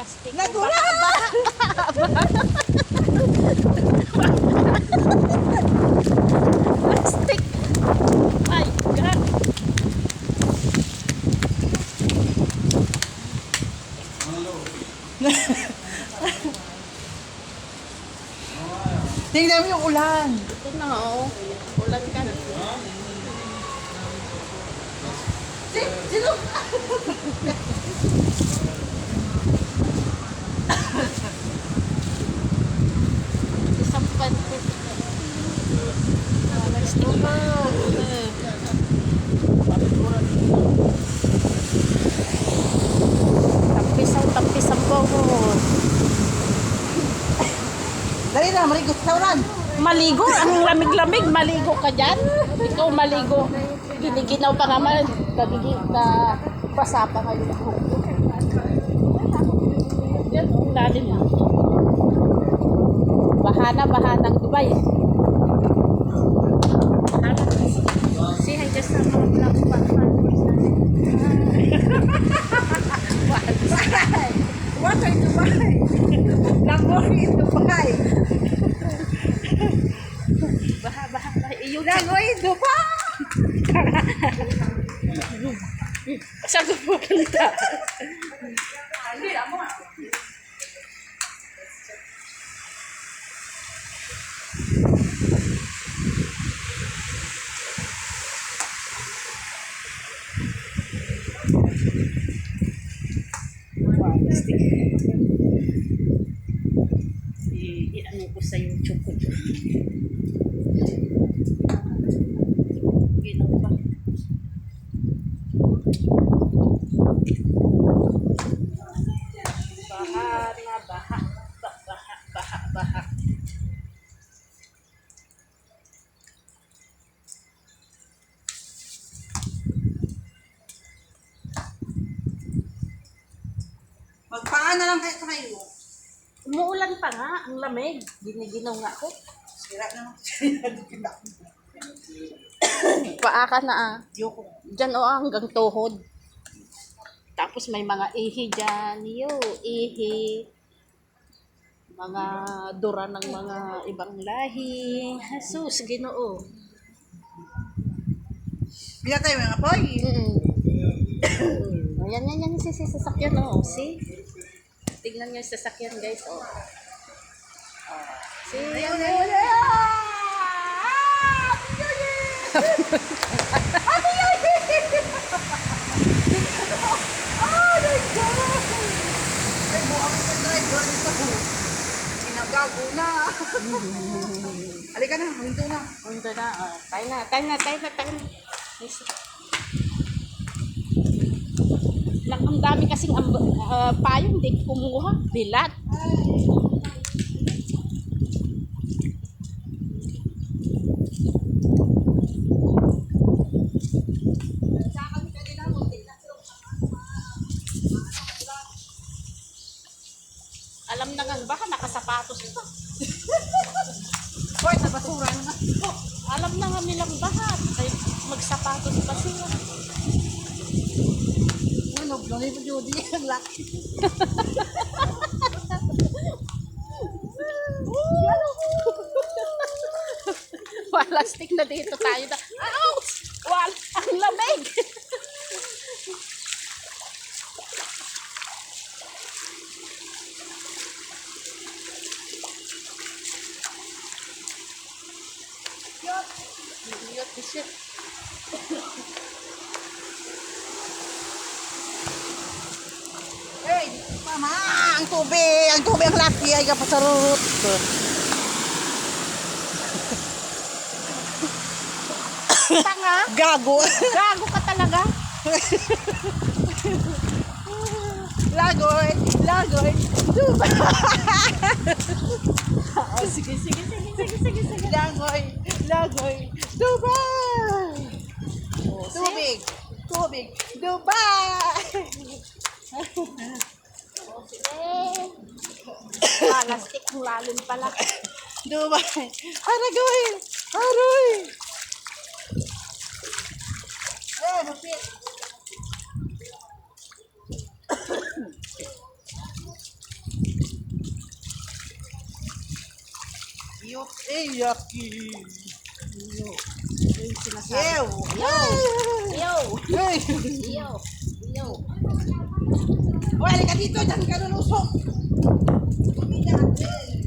Plastic. Nagula! Plastic. My God. Tingnan mo yung ulan. Ito na oh. Ulan ka na. Sino? Isang pantit. Plastic ba? Tampis ang bawon. Dali na, marigot sa ulan. Maligo? Ang lamig-lamig. Maligo ka dyan? Ikaw maligo. Giniginaw pa naman. Basa pa kayo. Yan, ang lalim na. Bahana-bahanang Dubai. Say hi just sa mga vlog What are you buying? Langoy in Dubai. Baha. Iyo Langoy in Dubai. saan ka pupunta? I-ano ko sa YouTube ko. Ginaw pa. Baha. Magpaan na lang kayo. Umuulan pa nga, ang lamig. Giniginaw nga ako. Sira naman. Paa ka na ah. Yoko. Diyan o hanggang tuhod. Tapos may mga ihi dyan. Ihi. Mga dura ng mga ibang lahi. Jesus, Ginoo. Pinatay mo yung apoy. Yan si sasakyan oh. See? Tignan niyo yung sasakyan guys oh. See? Ay, buwang ka driver nito. Sinagago na. Halika na, huminto na. Punta na. Tayo na. Ang dami kasing payong di kumuha. Bilat. Alam na nga, baka nakasapatos pa. Hoy, sa basura na. Alam na nga nilang bahat. Ay, magsapatos pa sila. Ano, blonde mo Judy. Ang laki. Plastic na dito tayo na. Ouch! Ang lamig! Yot, shit. Hey, mama, ang tubig ang laki ay kapasarurot. Tanga? Gago. Gago ka talaga? Lagoy. Dubai. Oh, sige. Lagoy. Dubai. Oh, Tubig. Dubai. oh, sige. Plastic ang lalim pala. Dubai. Aragoy. Aroy. Lupit. Ayok, yaki. Iyo. Ito yung sinasabi. Ew. Iyo. Iyo. Hey. Iyo. Iyo. Wala ka dito, dyan ka lulusok. Hindi natin.